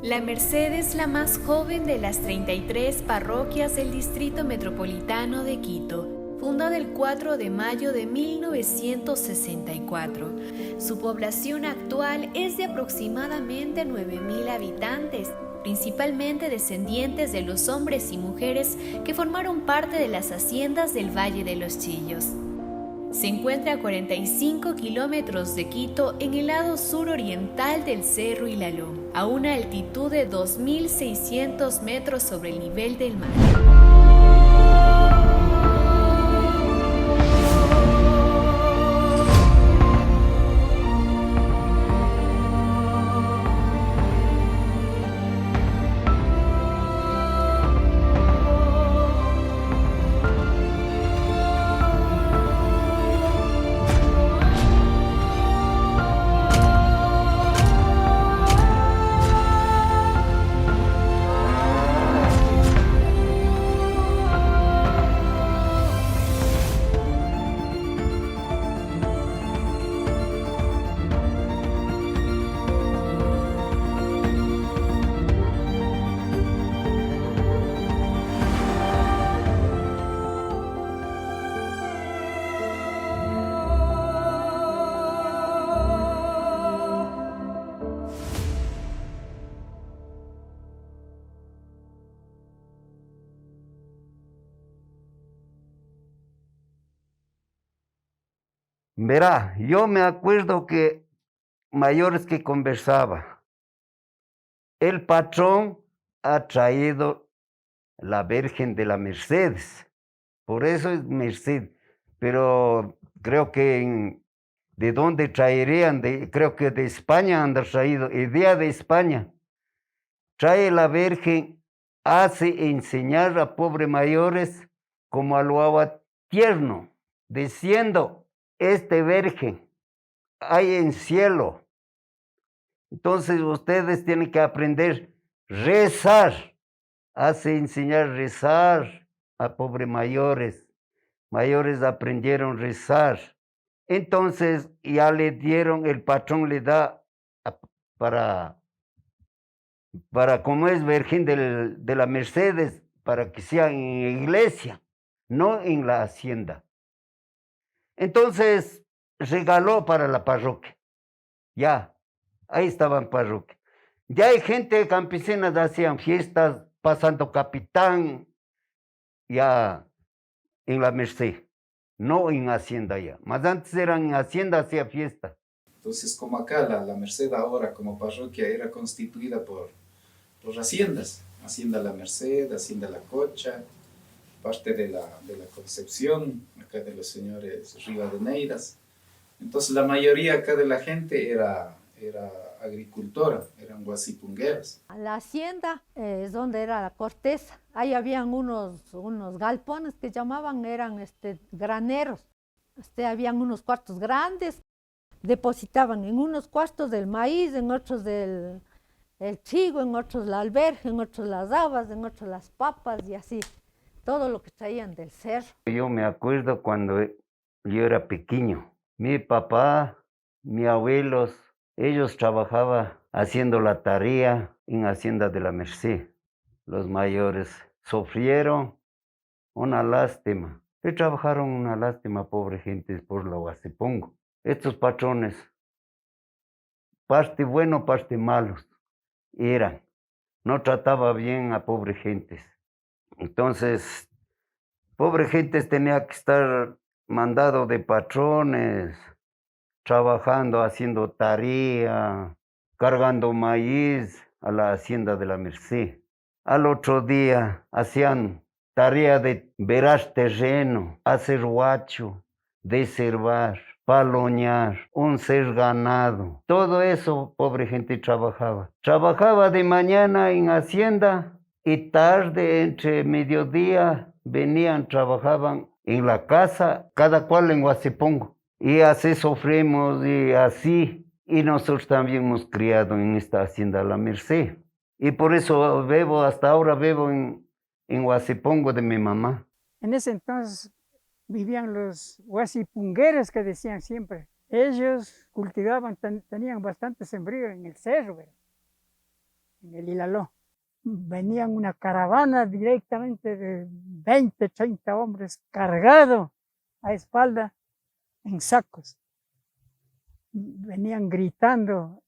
La Merced es la más joven de las 33 parroquias del Distrito Metropolitano de Quito, fundada el 4 de mayo de 1964. Su población actual es de aproximadamente 9.000 habitantes, principalmente descendientes de los hombres y mujeres que formaron parte de las haciendas del Valle de los Chillos. Se encuentra a 45 kilómetros de Quito en el lado suroriental del Cerro Ilalón, a una altitud de 2.600 metros sobre el nivel del mar. Verá, yo me acuerdo que mayores que conversaba, el patrón ha traído la Virgen de la Mercedes, por eso es Merced, pero creo que de dónde traerían, creo que de España han traído, idea de España, trae la Virgen, hace enseñar a pobres mayores como a lo agua tierno, diciendo, este Virgen hay en cielo. Entonces ustedes tienen que aprender rezar, hace enseñar rezar a pobres mayores. Mayores aprendieron rezar. Entonces ya le dieron, el patrón le da para como es Virgen de la Mercedes, para que sea en iglesia, no en la hacienda. Entonces regaló para la parroquia. Ya, ahí estaba en parroquia. Ya hay gente campesina que hacían fiestas, pasando capitán, ya en la Merced, no en hacienda ya. Más antes eran en hacienda, hacía fiesta. Entonces, como acá la Merced ahora como parroquia era constituida por haciendas, Hacienda La Merced, Hacienda La Cocha, parte de la Concepción, acá de los señores Rivadeneiras. Entonces la mayoría acá de la gente era agricultora, eran guasipungueras. La hacienda es donde era la corteza. Ahí habían unos galpones que llamaban, eran graneros. Habían unos cuartos grandes, depositaban en unos cuartos del maíz, en otros el trigo, en otros la alberja, en otros las habas, en otros las papas y así. Todo lo que traían del cerro. Yo me acuerdo cuando yo era pequeño. Mi papá, mis abuelos, ellos trabajaban haciendo la tarea en Hacienda de la Merced. Los mayores sufrieron una lástima. Y trabajaron una lástima, pobre gente, por lo que pongo. Estos patrones, parte bueno, parte malos, eran. No trataba bien a pobre gentes. Entonces, pobre gentes tenía que estar mandado de patrones, trabajando, haciendo tarea, cargando maíz a la hacienda de la Merced. Al otro día hacían tarea de verar terreno, hacer huacho, desherbar, paloñar, uncer ganado. Todo eso, pobre gente, trabajaba. Trabajaba de mañana en hacienda y tarde, entre mediodía, venían, trabajaban en la casa, cada cual en Huasipongo. Y así sufrimos y así Y nosotros también hemos criado en esta hacienda La Merced. Y por eso vivo, hasta ahora vivo en Huasipongo de mi mamá. En ese entonces vivían los huasipungueros que decían siempre. Ellos cultivaban, tenían bastante sembrío en el cerro, ¿verdad? En el Ilaló. Venían una caravana directamente de 20, 30 hombres cargados a espalda en sacos. Venían gritando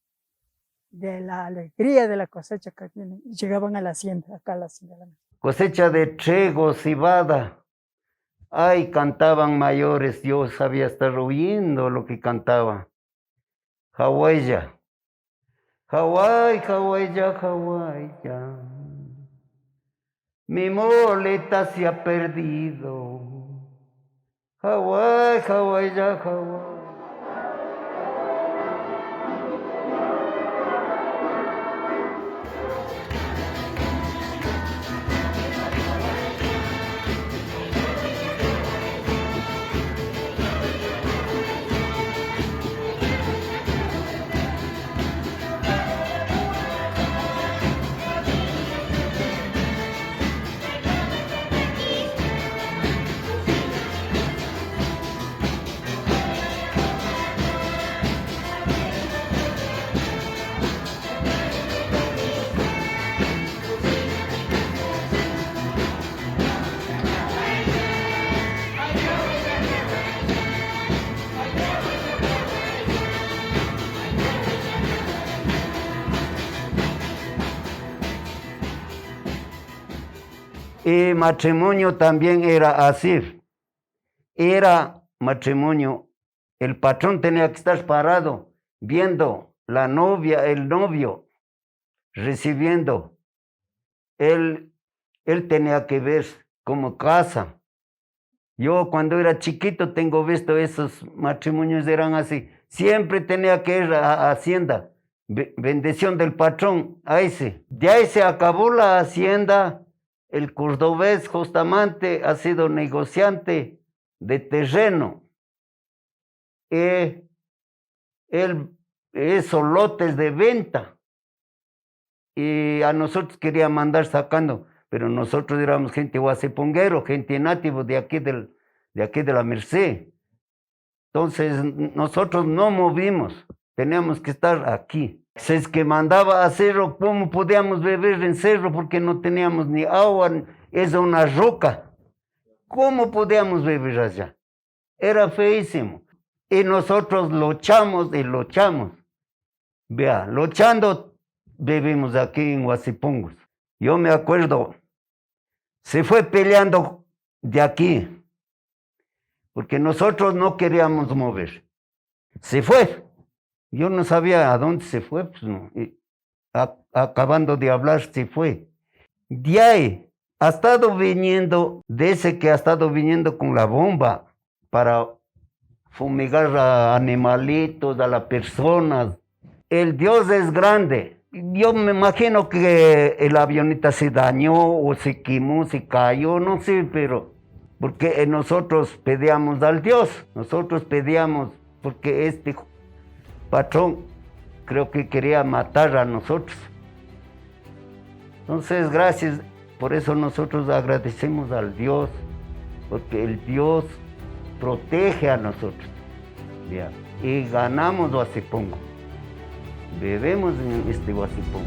de la alegría de la cosecha que tienen y llegaban a la hacienda, acá a la hacienda. Cosecha de trigo, cebada. Ay, cantaban mayores, yo sabía estar oyendo lo que cantaba. Hawaiya. Hawái, hawaiya, hawaiya. Mi moleta se ha perdido. Hawái, hawaiya, hawái. Y matrimonio también era así. Era matrimonio. El patrón tenía que estar parado viendo la novia, el novio, recibiendo. Él tenía que ver cómo casa. Yo cuando era chiquito tengo visto esos matrimonios eran así. Siempre tenía que ir a Hacienda. Bendición del patrón, ahí sí. De ahí se acabó la hacienda. El cordobés justamente ha sido negociante de terreno. Él esos lotes de venta. Y a nosotros quería mandar sacando, pero nosotros éramos gente huasiponguero, gente nativo de aquí de la Merced. Entonces nosotros no movimos, teníamos que estar aquí. Si es que mandaba a cerro, ¿cómo podíamos beber en cerro? Porque no teníamos ni agua, es una roca. ¿Cómo podíamos beber allá? Era feísimo. Y nosotros luchamos y luchamos. Vea, luchando vivimos aquí en Huasipongos. Yo me acuerdo, se fue peleando de aquí, porque nosotros no queríamos mover. Se fue. Yo no sabía a dónde se fue, pues no. Acabando de hablar, se fue. De ahí, ha estado viniendo, dice que ha estado viniendo con la bomba para fumigar a animalitos, a las personas. El Dios es grande. Yo me imagino que el avioneta se dañó o se quemó, se cayó, no sé, pero porque nosotros pedíamos al Dios, nosotros pedíamos porque este patrón creo que quería matar a nosotros. Entonces, gracias, por eso nosotros agradecemos al Dios, porque el Dios protege a nosotros. ¿Ya? Y ganamos Huasipongo. Bebemos en este Huasipongo.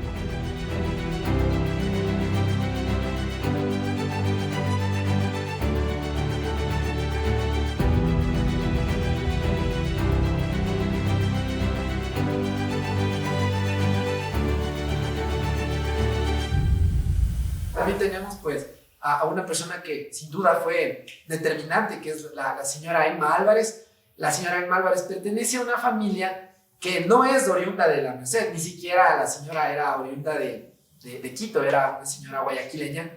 También tenemos pues a una persona que sin duda fue determinante, que es la señora Emma Álvarez. La señora Emma Álvarez pertenece a una familia que no es oriunda de la Merced, ni siquiera la señora era oriunda de Quito, era una señora guayaquileña,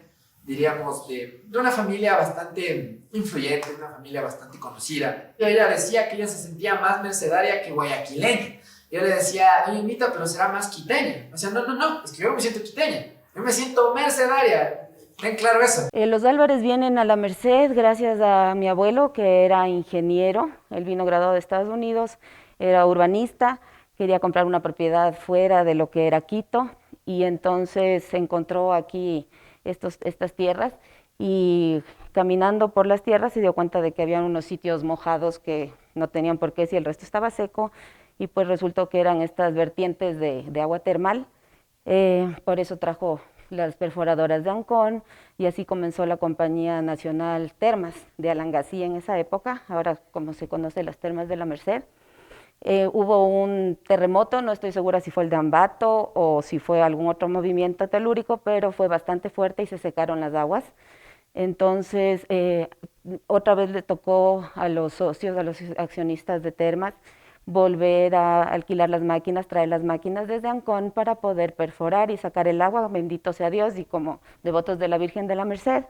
diríamos, de una familia bastante influyente, una familia bastante conocida. Y ella decía que ella se sentía más mercedaria que guayaquileña. Yo le decía, oye, Mita, pero será más quiteña. O sea, no, es que yo no me siento quiteña, yo me siento mercedaria. Ten claro eso. Los Álvarez vienen a la Merced gracias a mi abuelo, que era ingeniero. Él vino graduado de Estados Unidos, era urbanista, quería comprar una propiedad fuera de lo que era Quito y entonces se encontró aquí estas tierras y caminando por las tierras se dio cuenta de que había unos sitios mojados que no tenían por qué si el resto estaba seco y pues resultó que eran estas vertientes de agua termal. Por eso trajo las perforadoras de Ancón y así comenzó la Compañía Nacional Termas de Alangasí en esa época, ahora como se conoce las Termas de la Merced. Hubo un terremoto, no estoy segura si fue el de Ambato o si fue algún otro movimiento telúrico, pero fue bastante fuerte y se secaron las aguas. Entonces, otra vez le tocó a los socios, a los accionistas de Termas, volver a alquilar las máquinas, traer las máquinas desde Ancón para poder perforar y sacar el agua, bendito sea Dios, y como devotos de la Virgen de la Merced,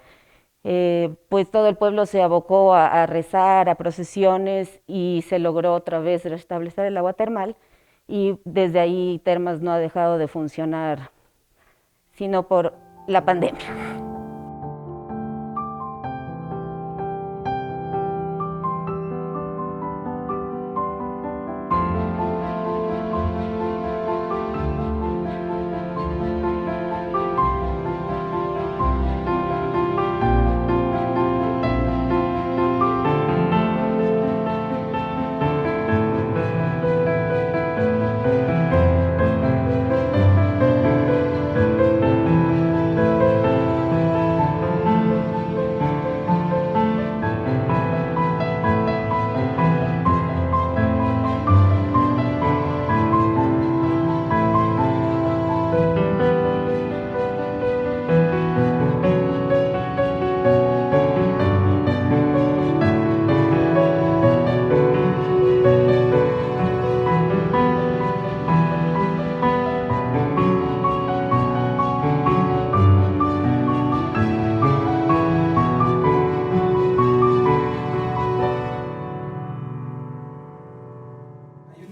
pues todo el pueblo se abocó a rezar, a procesiones y se logró otra vez restablecer el agua termal y desde ahí Termas no ha dejado de funcionar, sino por la pandemia.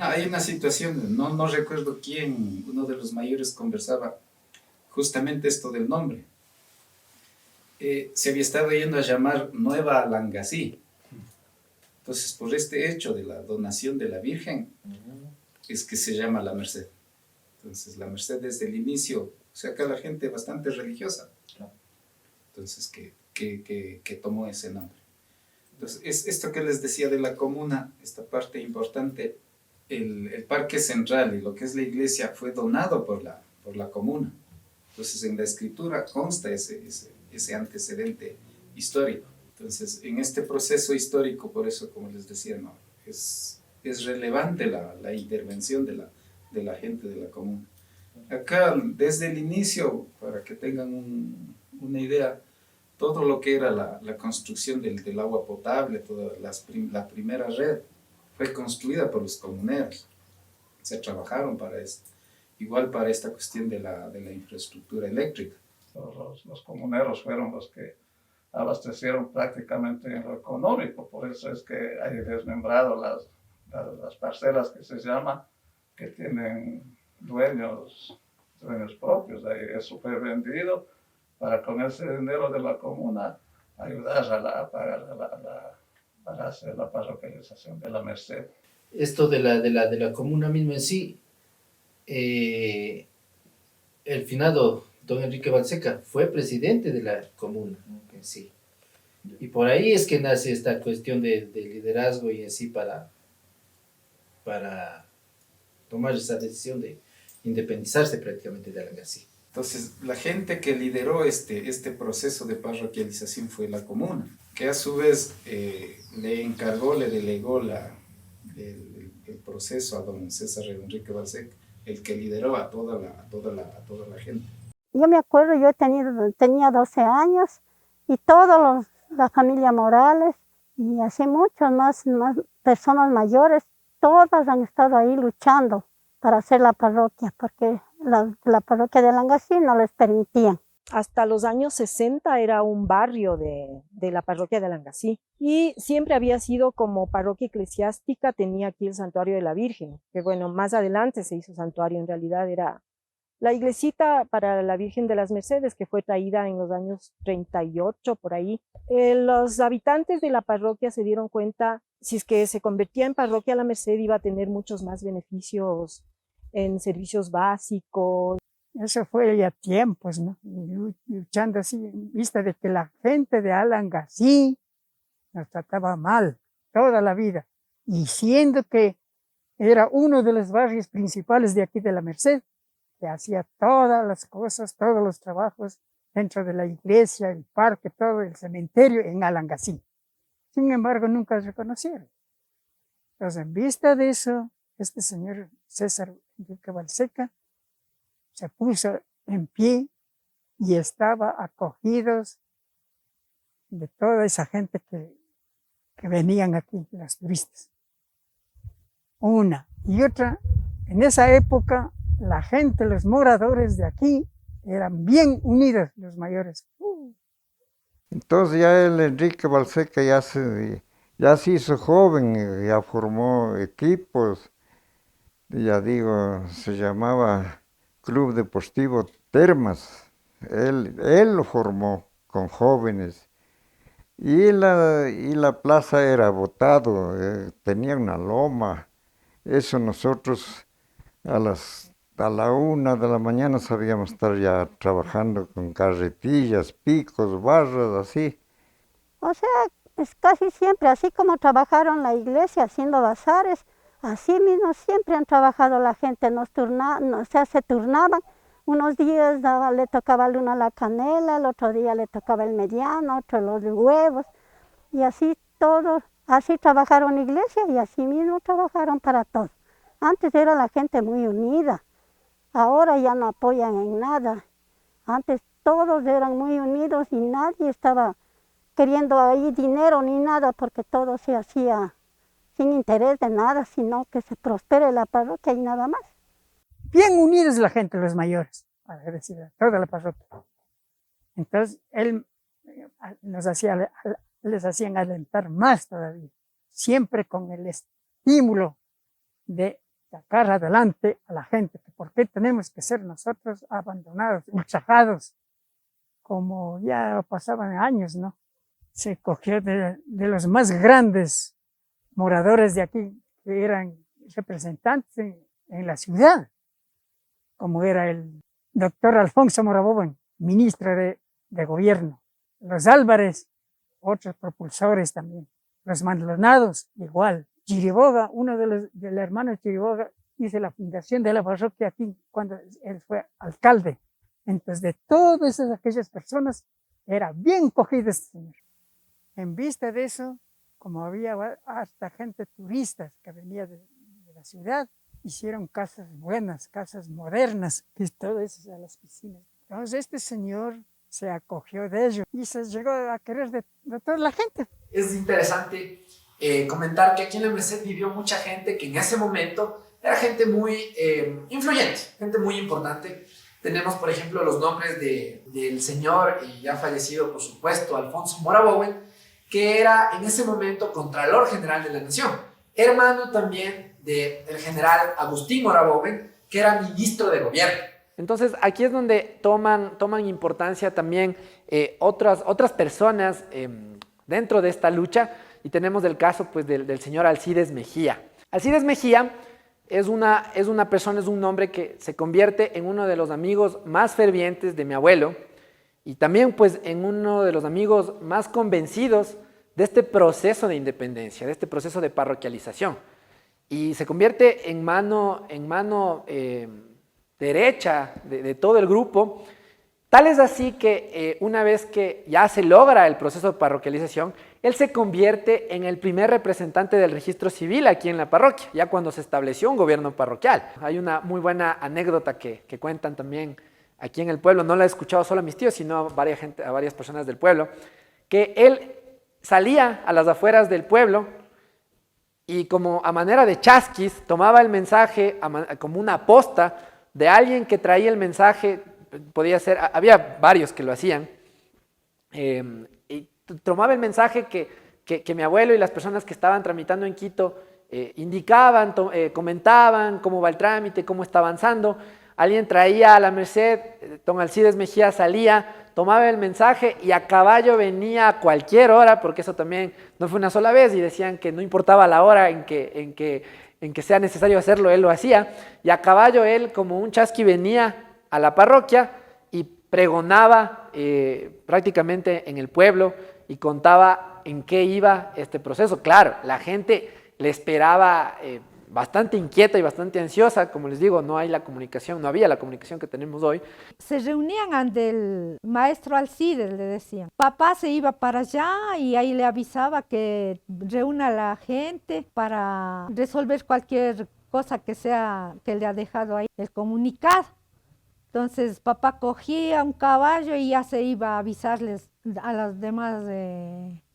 Hay una situación, no recuerdo quién, uno de los mayores conversaba justamente esto del nombre. Se había estado yendo a llamar Nueva Alangasí. Entonces, por este hecho de la donación de la Virgen, es que se llama La Merced. Entonces, La Merced desde el inicio, o sea, acá la gente bastante religiosa. Entonces, que tomó ese nombre. Entonces, es esto que les decía de la comuna, esta parte importante, el parque central y lo que es la iglesia fue donado por la comuna. Entonces, en la escritura consta ese antecedente histórico. Entonces, en este proceso histórico, por eso, como les decía, no, es relevante la intervención de la gente de la comuna. Acá, desde el inicio, para que tengan una idea, todo lo que era la construcción del agua potable, toda la primera red, fue construida por los comuneros. Se trabajaron para esto. Igual para esta cuestión de la infraestructura eléctrica. Los comuneros fueron los que abastecieron prácticamente en lo económico, por eso es que hay desmembrado las parcelas que se llama, que tienen dueños propios, ahí eso fue vendido para con ese dinero de la comuna ayudar a para hacer la parroquialización de la Merced. Esto de la comuna misma en sí, el finado don Enrique Balseca fue presidente de la comuna en sí. Y por ahí es que nace esta cuestión de liderazgo y en sí para tomar esa decisión de independizarse prácticamente de Alangasí. Entonces, la gente que lideró este proceso de parroquialización fue la comuna, que a su vez le delegó el proceso a don César Enrique Balseca, el que lideró a toda la gente. Yo me acuerdo, yo tenía 12 años y toda la familia Morales y así muchas más personas mayores, todas han estado ahí luchando para hacer la parroquia, porque la parroquia de Alangasí no les permitía. Hasta los años 60 era un barrio de la parroquia de Alangasí y siempre había sido como parroquia eclesiástica, tenía aquí el santuario de la Virgen, que bueno, más adelante se hizo santuario, en realidad era La iglesita para la Virgen de las Mercedes, que fue traída en los años 38, por ahí, los habitantes de la parroquia se dieron cuenta, si es que se convertía en parroquia La Merced, iba a tener muchos más beneficios en servicios básicos. Eso fue ya tiempos, ¿no? Luchando así, en vista de que la gente de Alangasí nos trataba mal toda la vida, y siendo que era uno de los barrios principales de aquí de La Merced, que hacía todas las cosas, todos los trabajos dentro de la iglesia, el parque, todo el cementerio en Alangasí. Sin embargo, nunca se reconocieron. Entonces, en vista de eso, este señor César Enrique Balseca se puso en pie y estaba acogidos de toda esa gente que venían aquí, los turistas. Una y otra, en esa época, la gente, los moradores de aquí, eran bien unidos, los mayores. Entonces ya el Enrique Balseca ya se hizo joven, ya formó equipos, ya digo, se llamaba Club Deportivo Termas. Él lo formó con jóvenes. Y la plaza era botado, tenía una loma. Eso nosotros a la 1 de la mañana sabíamos estar ya trabajando con carretillas, picos, barras, así. O sea, es casi siempre, así como trabajaron la iglesia haciendo bazares, así mismo siempre han trabajado la gente, o sea, se turnaban. Unos días le tocaba al uno la canela, el otro día le tocaba el mediano, otro los huevos, y así todos, así trabajaron la iglesia y así mismo trabajaron para todos. Antes era la gente muy unida, ahora ya no apoyan en nada. Antes todos eran muy unidos y nadie estaba queriendo ahí dinero ni nada, porque todo se hacía sin interés de nada, sino que se prospere la parroquia y nada más. Bien unidos la gente, los mayores, para decir, toda la parroquia. Entonces, él les hacían alentar más todavía, siempre con el estímulo de sacar adelante a la gente, que por qué tenemos que ser nosotros abandonados, ultrajados, como ya pasaban años, ¿no? Se cogió de los más grandes moradores de aquí, que eran representantes en la ciudad, como era el doctor Alfonso Moraboven, ministro de gobierno, los Álvarez, otros propulsores también, los Malonados, igual. Chiriboga, uno de los hermanos Chiriboga, hizo la fundación de la parroquia aquí cuando él fue alcalde. Entonces, de todas aquellas personas, era bien cogido este señor. En vista de eso, como había hasta gente turistas que venía de la ciudad, hicieron casas buenas, casas modernas, que todo eso a las piscinas. Entonces este señor se acogió de ello y se llegó a querer de toda la gente. Es interesante comentar que aquí en La Merced vivió mucha gente que en ese momento era gente muy influyente, gente muy importante. Tenemos, por ejemplo, los nombres del señor, ya fallecido, por supuesto, Alfonso Moraboven, que era en ese momento Contralor General de la Nación, hermano también del general Agustín Moraboven, que era ministro de gobierno. Entonces, aquí es donde toman importancia también otras personas dentro de esta lucha, y tenemos el caso pues, del señor Alcides Mejía. Alcides Mejía es una persona, es un hombre que se convierte en uno de los amigos más fervientes de mi abuelo, y también pues en uno de los amigos más convencidos de este proceso de independencia, de este proceso de parroquialización. Y se convierte en mano derecha de todo el grupo. Tal es así que una vez que ya se logra el proceso de parroquialización, él se convierte en el primer representante del registro civil aquí en la parroquia, ya cuando se estableció un gobierno parroquial. Hay una muy buena anécdota que cuentan también aquí en el pueblo, no la he escuchado solo a mis tíos, sino a varias personas del pueblo, que él salía a las afueras del pueblo y como a manera de chasquis tomaba el mensaje como una posta de alguien que traía el mensaje, podía ser, había varios que lo hacían, y tomaba el mensaje que mi abuelo y las personas que estaban tramitando en Quito indicaban, comentaban cómo va el trámite, cómo está avanzando, alguien traía a la Merced, don Alcides Mejía salía, tomaba el mensaje y a caballo venía a cualquier hora, porque eso también no fue una sola vez, y decían que no importaba la hora en que sea necesario hacerlo, él lo hacía, y a caballo él como un chasqui venía a la parroquia y pregonaba prácticamente en el pueblo y contaba en qué iba este proceso. Claro, la gente le esperaba bastante inquieta y bastante ansiosa, como les digo, no había la comunicación que tenemos hoy. Se reunían ante el maestro Alcides, le decían. Papá se iba para allá y ahí le avisaba que reúna a la gente para resolver cualquier cosa que le ha dejado ahí el comunicado. Entonces papá cogía un caballo y ya se iba a avisarles a las demás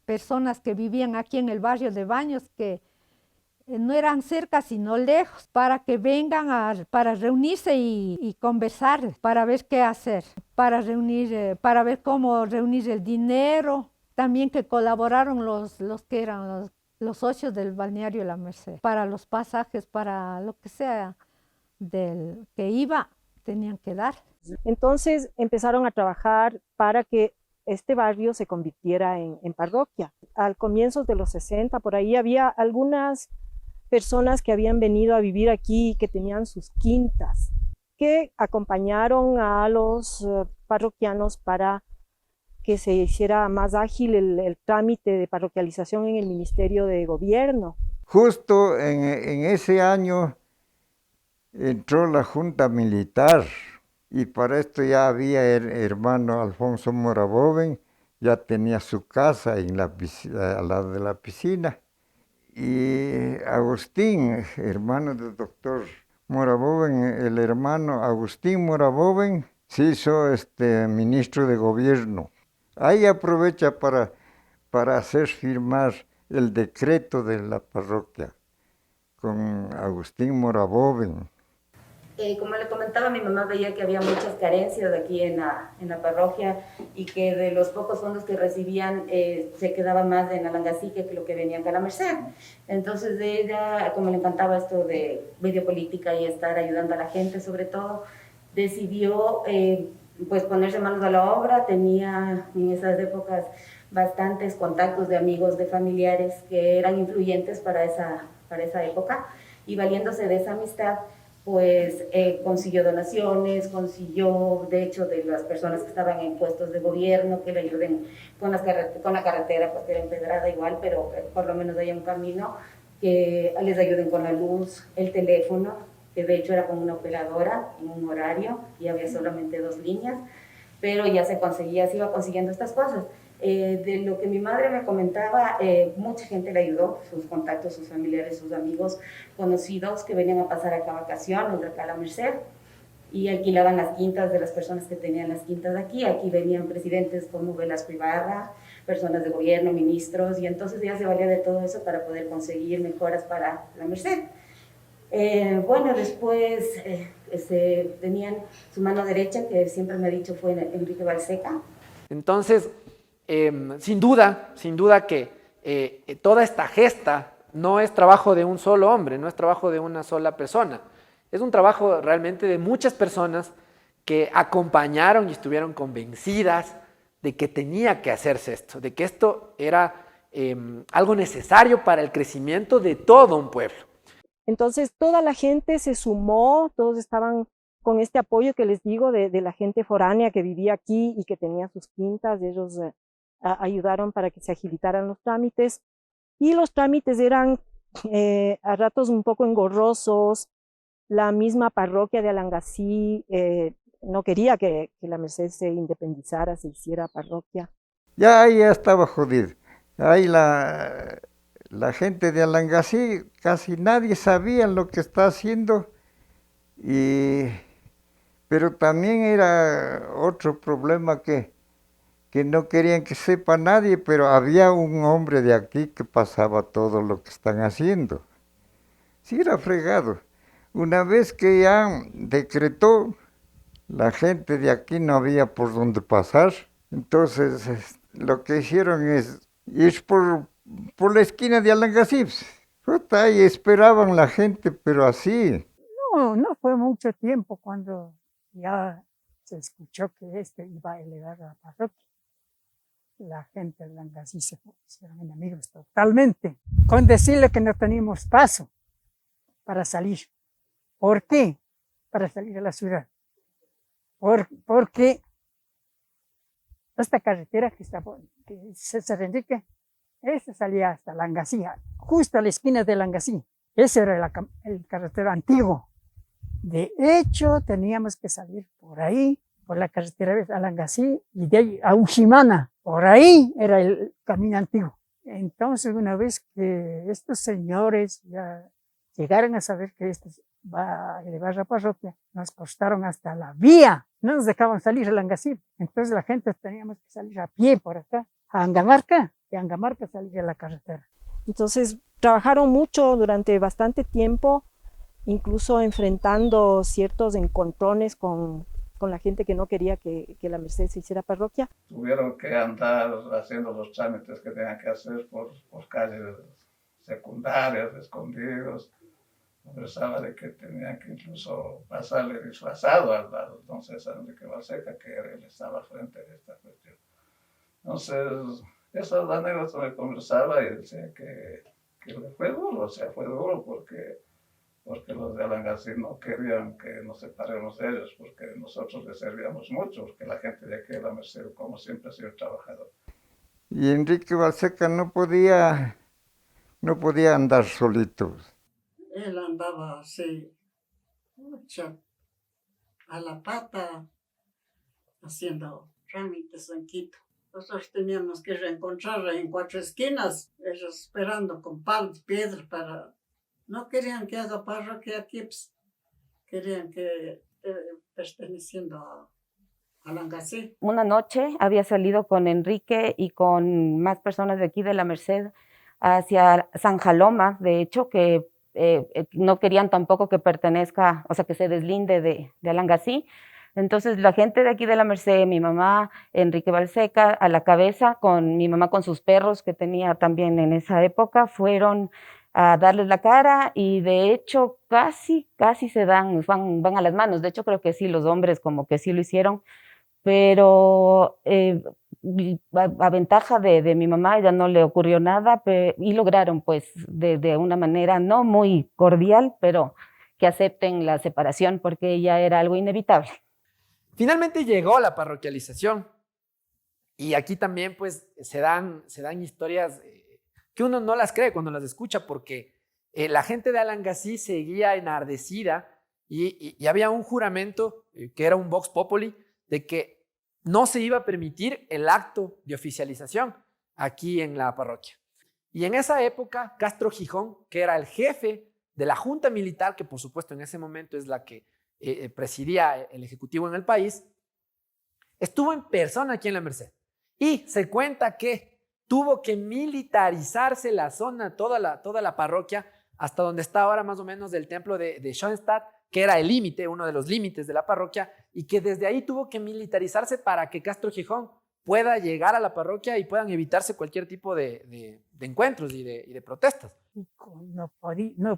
personas que vivían aquí en el barrio de Baños, que no eran cerca sino lejos, para que vengan para reunirse y conversar, para ver qué hacer, para ver cómo reunir el dinero. También que colaboraron los que eran los socios del balneario La Merced, para los pasajes, para lo que sea del que iba, tenían que dar. Entonces empezaron a trabajar para que este barrio se convirtiera en parroquia. Al comienzo de los 60, por ahí había algunas personas que habían venido a vivir aquí y que tenían sus quintas, que acompañaron a los parroquianos para que se hiciera más ágil el trámite de parroquialización en el Ministerio de Gobierno. Justo en ese año entró la Junta Militar y para esto ya había el hermano Alfonso Moraboven, ya tenía su casa al lado de la piscina. Y Agustín, hermano del doctor Moraboven, el hermano Agustín Moraboven, se hizo ministro de gobierno. Ahí aprovecha para hacer firmar el decreto de la parroquia con Agustín Moraboven. Como le comentaba, mi mamá veía que había muchas carencias aquí en la parroquia y que de los pocos fondos que recibían se quedaba más en Alangazique que lo que venía acá a La Merced. Entonces ella, como le encantaba esto de medio política y estar ayudando a la gente sobre todo, decidió pues ponerse manos a la obra. Tenía en esas épocas bastantes contactos de amigos, de familiares que eran influyentes para esa época, y valiéndose de esa amistad, pues consiguió donaciones, consiguió, de hecho, de las personas que estaban en puestos de gobierno, que le ayuden con la carretera, porque era empedrada igual, pero por lo menos hay un camino, que les ayuden con la luz, el teléfono, que de hecho era con una operadora en un horario y había solamente 2 líneas, pero ya se iba consiguiendo estas cosas. De lo que mi madre me comentaba, mucha gente le ayudó, sus contactos, sus familiares, sus amigos, conocidos que venían a pasar acá vacaciones, de acá a La Merced, y alquilaban las quintas de las personas que tenían las quintas de aquí. Aquí venían presidentes como Velasco Ibarra, personas de gobierno, ministros, y entonces ella se valía de todo eso para poder conseguir mejoras para La Merced. Bueno, después tenían su mano derecha, que siempre me ha dicho fue Enrique Balseca. Entonces, sin duda que toda esta gesta no es trabajo de un solo hombre, no es trabajo de una sola persona. Es un trabajo realmente de muchas personas que acompañaron y estuvieron convencidas de que tenía que hacerse esto, de que esto era algo necesario para el crecimiento de todo un pueblo. Entonces toda la gente se sumó, todos estaban con este apoyo que les digo de la gente foránea que vivía aquí y que tenía sus quintas. Ellos ayudaron para que se agilitaran los trámites, y los trámites eran a ratos un poco engorrosos. La misma parroquia de Alangací no quería que La Merced se independizara, se hiciera parroquia. Ya ahí ya estaba jodido. Ahí la gente de Alangací, casi nadie sabía lo que está haciendo, pero también era otro problema que no querían que sepa nadie, pero había un hombre de aquí que pasaba todo lo que están haciendo. Sí, era fregado. Una vez que ya decretó, la gente de aquí no había por dónde pasar, entonces lo que hicieron es ir por la esquina de Alangací. Ahí esperaban la gente, pero así. No fue mucho tiempo cuando ya se escuchó que iba a elevar a la parroquia. La gente de Langasí se hicieron enemigos totalmente, con decirle que no teníamos paso para salir. ¿Por qué? Para salir a la ciudad. Porque esta carretera que está por César Enrique, esa salía hasta Langasí, justo a la esquina de Langasí. Ese era el carretero antiguo. De hecho, teníamos que salir por ahí, por la carretera a Langasí y de ahí a Ushimana. Por ahí era el camino antiguo. Entonces, una vez que estos señores ya llegaron a saber que esto va a elevar la parroquia, nos cortaron hasta la vía. No nos dejaban salir a Langasí. Entonces, la gente teníamos que salir a pie por acá, a Angamarca, y a Angamarca salir a la carretera. Entonces, trabajaron mucho durante bastante tiempo, incluso enfrentando ciertos encontrones con la gente que no quería que la Merced se hiciera parroquia. Tuvieron que andar haciendo los trámites que tenían que hacer por calles secundarias, escondidos. Conversaba de que tenían que incluso pasarle disfrazado al don César Enrique Balseca, que él estaba al frente de esta cuestión. Entonces, esas anécdotas me conversaba y decía que le fue duro, o sea, fue duro porque los de Alangasí no querían que nos separemos de ellos, porque nosotros les servíamos mucho, porque la gente de aquí de la Merced, como siempre, ha sido trabajador. Y Enrique Balseca no podía andar solito. Él andaba así, a la pata, haciendo trámites en Quito. Nosotros teníamos que reencontrar en 4 esquinas, ellos esperando con palos, piedras para... No querían que haga parroquia aquí, pues, querían que perteneciendo a Langasí. Una noche había salido con Enrique y con más personas de aquí de la Merced hacia San Jaloma, de hecho, que no querían tampoco que pertenezca, o sea, que se deslinde de Alangasí. Entonces la gente de aquí de la Merced, mi mamá, Enrique Balseca, a la cabeza, con mi mamá con sus perros que tenía también en esa época, fueron a darles la cara y de hecho casi se van a las manos. De hecho creo que sí, los hombres como que sí lo hicieron, pero a ventaja de mi mamá ya no le ocurrió nada y lograron pues de una manera no muy cordial, pero que acepten la separación porque ya era algo inevitable. Finalmente llegó la parroquialización y aquí también pues se dan historias que uno no las cree cuando las escucha porque la gente de Alangasí seguía enardecida y había un juramento que era un vox populi de que no se iba a permitir el acto de oficialización aquí en la parroquia. Y en esa época Castro Gijón, que era el jefe de la junta militar, que por supuesto en ese momento es la que presidía el ejecutivo en el país, estuvo en persona aquí en la Merced y se cuenta que tuvo que militarizarse la zona, toda la parroquia, hasta donde está ahora más o menos el templo de Schoenstatt, que era el límite, uno de los límites de la parroquia, y que desde ahí tuvo que militarizarse para que Castro Gijón pueda llegar a la parroquia y puedan evitarse cualquier tipo de encuentros y de protestas. No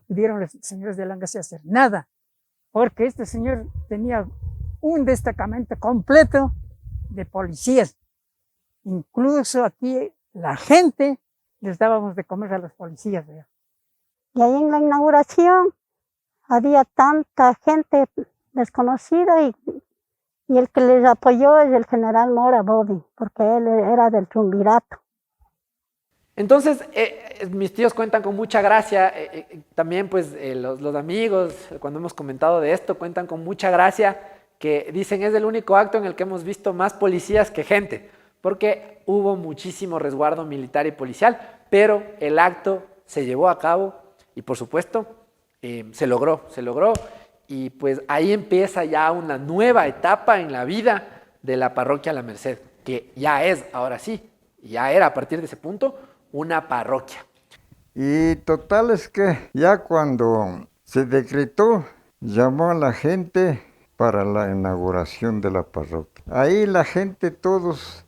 pudieron los señores de Alangasí hacer nada, porque este señor tenía un destacamento completo de policías. Incluso aquí la gente les dábamos de comer a los policías. ¿Verdad? Y ahí en la inauguración había tanta gente desconocida y el que les apoyó es el general Mora Bobby, porque él era del Triunvirato. Entonces, mis tíos cuentan con mucha gracia, también pues los amigos, cuando hemos comentado de esto, cuentan con mucha gracia, que dicen es el único acto en el que hemos visto más policías que gente, porque hubo muchísimo resguardo militar y policial, pero el acto se llevó a cabo y por supuesto se logró, y pues ahí empieza ya una nueva etapa en la vida de la parroquia La Merced, que ya es, ahora sí, ya era a partir de ese punto, una parroquia. Y total es que ya cuando se decretó, llamó a la gente para la inauguración de la parroquia. Ahí la gente, todos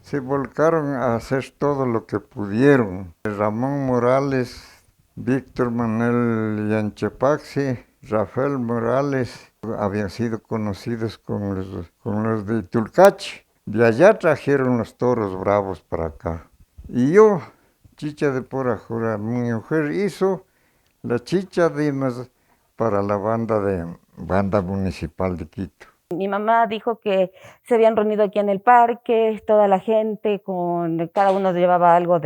se volcaron a hacer todo lo que pudieron. Ramón Morales, Víctor Manuel Yanchepaxi, Rafael Morales, habían sido conocidos con los de Tulcachi. De allá trajeron los toros bravos para acá. Y yo, chicha de pura jura, mi mujer hizo la chicha para la banda municipal de Quito. Mi mamá dijo que se habían reunido aquí en el parque, toda la gente, cada uno llevaba algo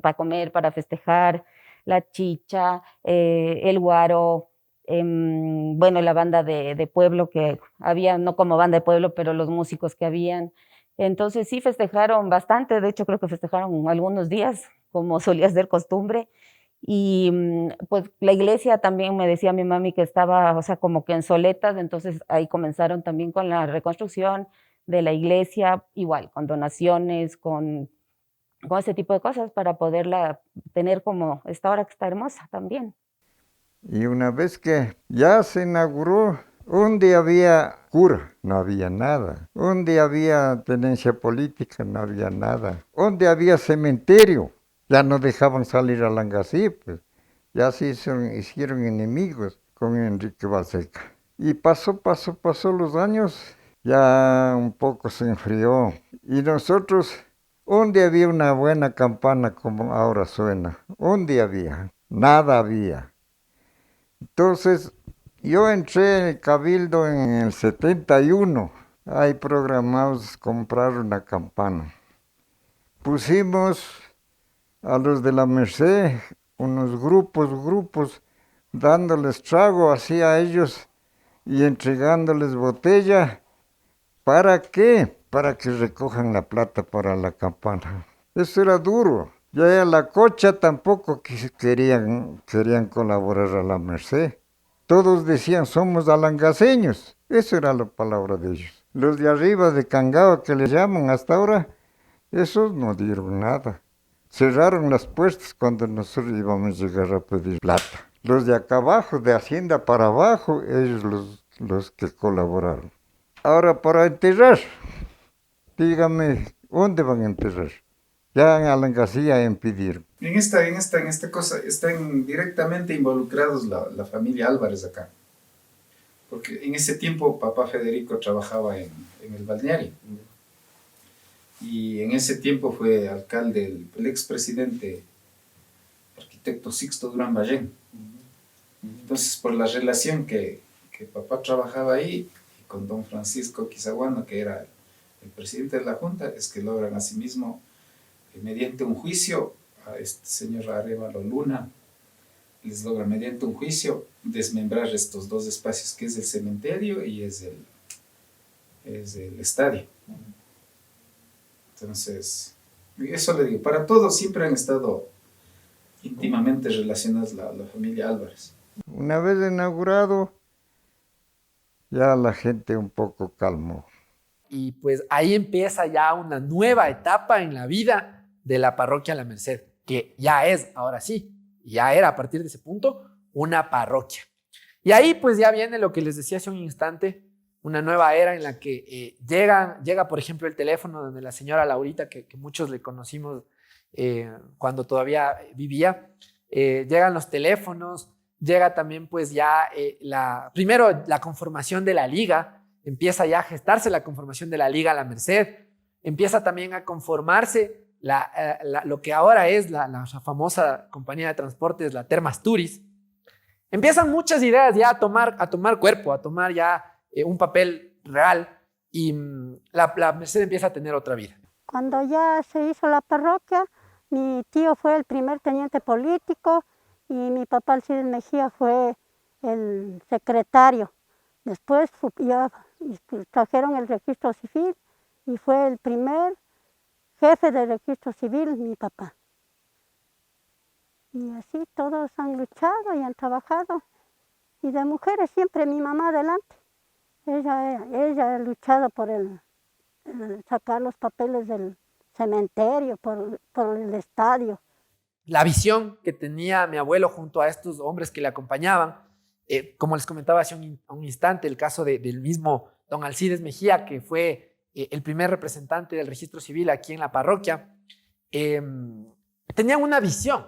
para comer, para festejar, la chicha, el guaro, bueno, la banda de pueblo que había, no como banda de pueblo, pero los músicos que habían. Entonces sí festejaron bastante, de hecho creo que festejaron algunos días, como solía ser costumbre. Y pues la iglesia también me decía mi mami que estaba, o sea, como que en soletas, entonces ahí comenzaron también con la reconstrucción de la iglesia, igual, con donaciones, con ese tipo de cosas para poderla tener como esta ahora que está hermosa también. Y una vez que ya se inauguró, un día había cura, no había nada. Un día había tenencia política, no había nada. Un día había cementerio. Ya no dejaban salir a Langasí, pues. Ya se hicieron enemigos con Enrique Balseca. Y pasó los años, ya un poco se enfrió. Y nosotros, un día había una buena campana como ahora suena. Un día había, nada había. Entonces, yo entré en el Cabildo en el 71. Ahí programamos comprar una campana. Pusimos a los de la Merced, unos grupos, dándoles trago así a ellos y entregándoles botella. ¿Para qué? Para que recojan la plata para la campana. Eso era duro. Ya la cocha tampoco querían colaborar a la Merced. Todos decían, somos alangaseños. Esa era la palabra de ellos. Los de arriba de Cangaba, que les llaman hasta ahora, esos no dieron nada. Cerraron las puertas cuando nosotros íbamos a llegar a pedir plata. Los de acá abajo, de Hacienda para abajo, ellos los que colaboraron. Ahora, para enterrar, dígame, ¿dónde van a enterrar? Ya en Alangasía impidieron. En esta cosa están directamente involucrados la familia Álvarez acá. Porque en ese tiempo papá Federico trabajaba en el balneario. Y en ese tiempo fue alcalde el expresidente arquitecto Sixto Durán Ballén. Entonces, por la relación que papá trabajaba ahí, y con don Francisco Quizaguano, que era el presidente de la Junta, es que logran asimismo, mediante un juicio, a este señor Arévalo Luna, les logra mediante un juicio desmembrar estos dos espacios, que es el cementerio y es el estadio. Entonces, eso le digo, para todos siempre han estado íntimamente relacionados la familia Álvarez. Una vez inaugurado, ya la gente un poco calmó. Y pues ahí empieza ya una nueva etapa en la vida de la parroquia La Merced, que ya es, ahora sí, ya era a partir de ese punto, una parroquia. Y ahí pues ya viene lo que les decía hace un instante, una nueva era en la que llega, por ejemplo, el teléfono de la señora Laurita, que muchos le conocimos cuando todavía vivía. Llegan los teléfonos, llega también pues ya primero la conformación de la liga, empieza ya a gestarse la conformación de la liga La Merced, empieza también a conformarse lo que ahora es la famosa compañía de transportes, la Termas Turis. Empiezan muchas ideas ya a tomar cuerpo, a tomar ya un papel real, y la Merced empieza a tener otra vida. Cuando ya se hizo la parroquia, mi tío fue el primer teniente político y mi papá Alcides Mejía fue el secretario. Después ya trajeron el registro civil y fue el primer jefe de registro civil, mi papá. Y así todos han luchado y han trabajado. Y de mujeres siempre mi mamá adelante. Ella ha luchado por sacar los papeles del cementerio, por el estadio. La visión que tenía mi abuelo junto a estos hombres que le acompañaban, como les comentaba hace un instante, el caso del mismo don Alcides Mejía, que fue el primer representante del registro civil aquí en la parroquia, tenían una visión,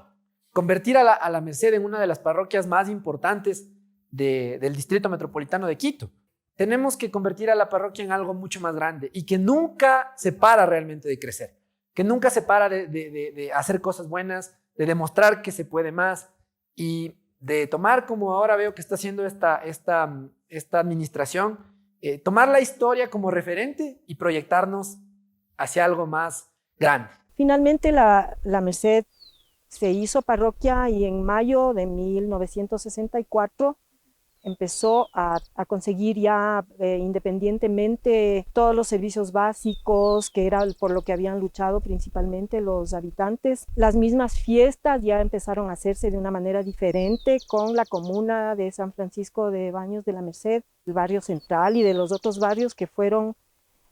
convertir a la Merced en una de las parroquias más importantes del Distrito Metropolitano de Quito. Tenemos que convertir a la parroquia en algo mucho más grande y que nunca se para realmente de crecer, que nunca se para de hacer cosas buenas, de demostrar que se puede más y de tomar, como ahora veo que está haciendo esta administración, tomar la historia como referente y proyectarnos hacia algo más grande. Finalmente la Merced se hizo parroquia y en mayo de 1964 empezó a conseguir ya independientemente todos los servicios básicos, que era por lo que habían luchado principalmente los habitantes. Las mismas fiestas ya empezaron a hacerse de una manera diferente con la comuna de San Francisco de Baños de la Merced, el barrio central y de los otros barrios que fueron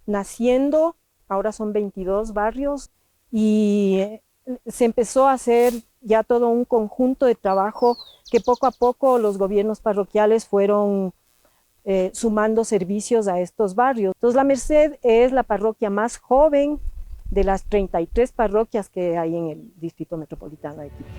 naciendo. Ahora son 22 barrios y se empezó a hacer ya todo un conjunto de trabajo que poco a poco los gobiernos parroquiales fueron sumando servicios a estos barrios. Entonces la Merced es la parroquia más joven de las 33 parroquias que hay en el Distrito Metropolitano de Quito.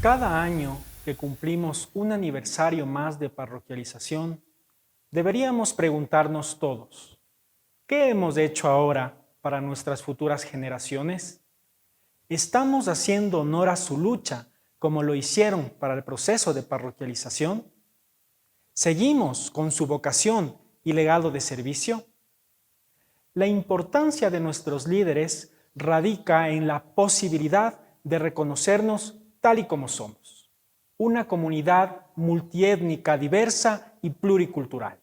Cada año que cumplimos un aniversario más de parroquialización, deberíamos preguntarnos todos, ¿qué hemos hecho ahora para nuestras futuras generaciones? ¿Estamos haciendo honor a su lucha como lo hicieron para el proceso de parroquialización? ¿Seguimos con su vocación y legado de servicio? La importancia de nuestros líderes radica en la posibilidad de reconocernos tal y como somos, una comunidad multiétnica, diversa y pluricultural.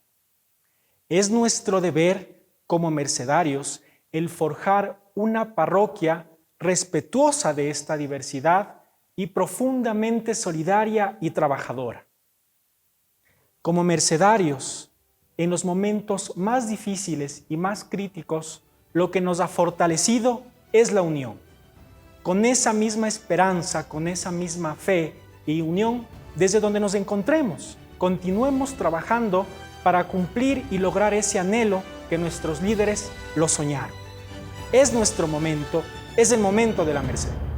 Es nuestro deber como mercedarios el forjar una parroquia respetuosa de esta diversidad y profundamente solidaria y trabajadora. Como mercedarios, en los momentos más difíciles y más críticos, lo que nos ha fortalecido es la unión. Con esa misma esperanza, con esa misma fe y unión, desde donde nos encontremos, continuemos trabajando para cumplir y lograr ese anhelo que nuestros líderes lo soñaron. Es nuestro momento, es el momento de la Merced.